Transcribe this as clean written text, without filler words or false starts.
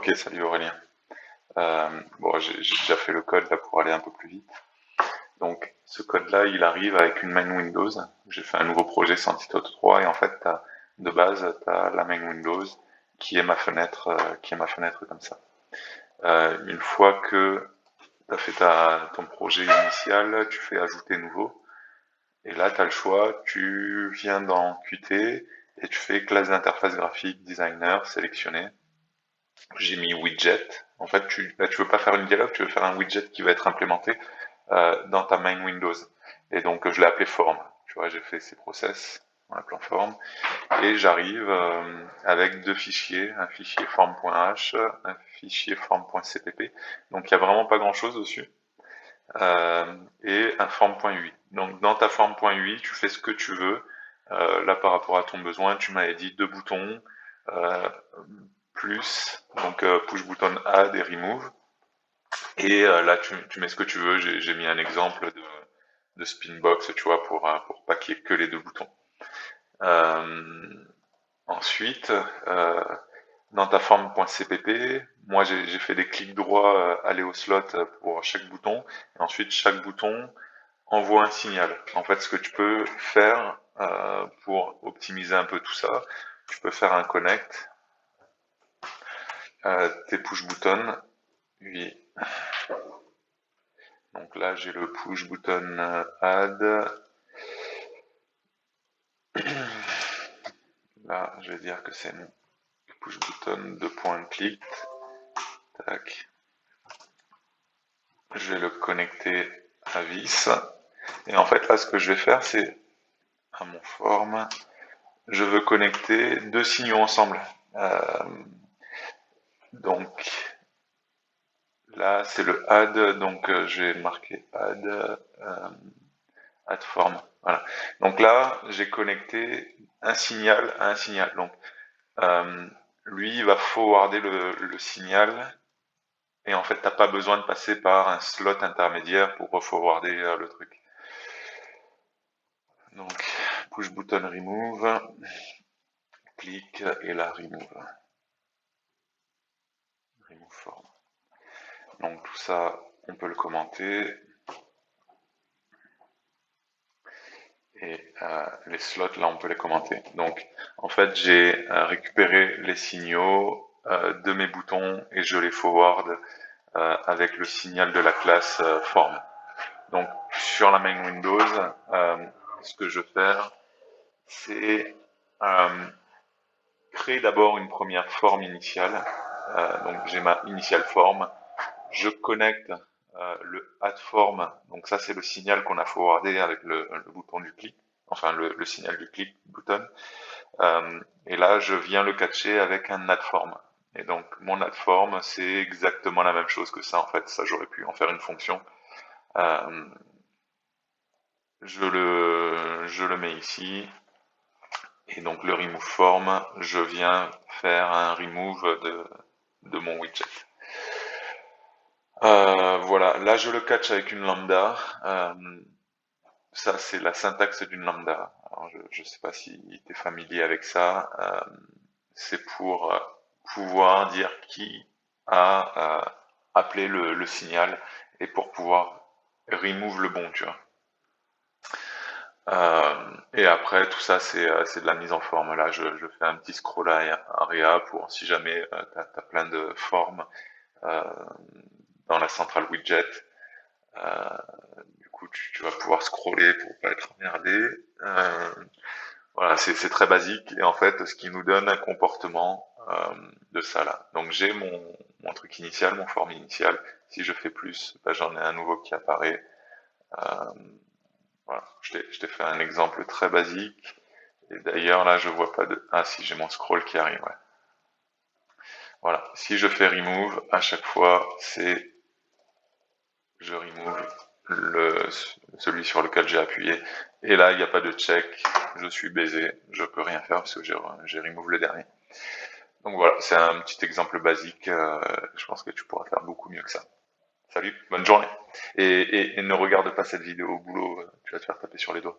Ok, salut Aurélien. Bon, j'ai déjà fait le code là pour aller un peu plus vite. Donc, ce code-là, il arrive avec une main Windows. J'ai fait un nouveau projet sans Titot 3 et en fait, de base, tu as la main Windows qui est ma fenêtre comme ça. Une fois que tu as fait ton projet initial, tu fais ajouter nouveau. Et là, tu as le choix, tu viens dans Qt et tu fais classe d'interface graphique, designer, sélectionné. J'ai mis widget. En fait, là, tu veux pas faire une dialogue, tu veux faire un widget qui va être implémenté dans ta main Windows. Et donc, je l'ai appelé form. Tu vois, j'ai fait ces process en appelant form. Et j'arrive avec deux fichiers, un fichier form.h, un fichier form.cpp. Donc, il n'y a vraiment pas grand-chose dessus. Et un form.ui. Donc, dans ta form.ui, tu fais ce que tu veux. Là, par rapport à ton besoin, tu m'avais dit deux boutons, plus, donc push button add et remove. Et là, tu mets ce que tu veux. J'ai mis un exemple de spinbox, tu vois, pour pas qu'il y ait que les deux boutons. Ensuite, dans ta forme.cpp, moi j'ai fait des clics droits aller au slot pour chaque bouton. Et ensuite, chaque bouton envoie un signal. En fait, ce que tu peux faire pour optimiser un peu tout ça, tu peux faire un connect, tes push buttons, oui. Donc là, j'ai le push button add. Là, je vais dire que c'est mon push button de point clic. Tac. Je vais le connecter à vis. Et en fait, là, ce que je vais faire, c'est à mon form, je veux connecter deux signaux ensemble. Donc là, c'est le add. Donc j'ai marqué add. Add form. Voilà. Donc là, j'ai connecté un signal à un signal. Donc lui, il va forwarder le signal et en fait, t'as pas besoin de passer par un slot intermédiaire pour forwarder le truc. Donc push button remove, clic et là remove form. Donc tout ça, on peut le commenter. Et les slots, là, on peut les commenter. Donc, en fait, j'ai récupéré les signaux de mes boutons et je les forward avec le signal de la classe form. Donc, sur la main Windows, ce que je vais faire, c'est créer d'abord une première forme initiale. Donc, j'ai ma initial form. Je connecte le add form. Donc, ça, c'est le signal qu'on a forwardé avec le bouton du clic. Enfin, le signal du clic button. Et là, je viens le catcher avec un add form. Et donc, mon add form, c'est exactement la même chose que ça, en fait. Ça, j'aurais pu en faire une fonction. Je le mets ici. Et donc, le remove form, je viens faire un remove de mon widget. Voilà, là, je le catch avec une lambda. Ça, c'est la syntaxe d'une lambda. Alors, je ne sais pas si tu es familier avec ça. C'est pour pouvoir dire qui a appelé le signal et pour pouvoir remove le bon, tu vois. Et après, tout ça, c'est de la mise en forme. Là, je fais un petit scroll area pour si jamais tu as plein de formes dans la centrale widget. Du coup, tu vas pouvoir scroller pour pas être emmerdé. Voilà, c'est très basique et en fait, ce qui nous donne un comportement de ça là. Donc j'ai mon truc initial, mon forme initial. Si je fais plus, ben, j'en ai un nouveau qui apparaît. Voilà, je t'ai fait un exemple très basique. Et d'ailleurs là, je vois pas de. Ah si, j'ai mon scroll qui arrive. Ouais. Voilà. Si je fais remove, à chaque fois, c'est je remove celui sur lequel j'ai appuyé. Et là, il n'y a pas de check. Je suis baisé. Je peux rien faire parce que j'ai remove le dernier. Donc voilà, c'est un petit exemple basique. Je pense que tu pourras faire beaucoup mieux que ça. Salut, bonne journée. Et ne regarde pas cette vidéo au boulot, tu vas te faire taper sur les doigts.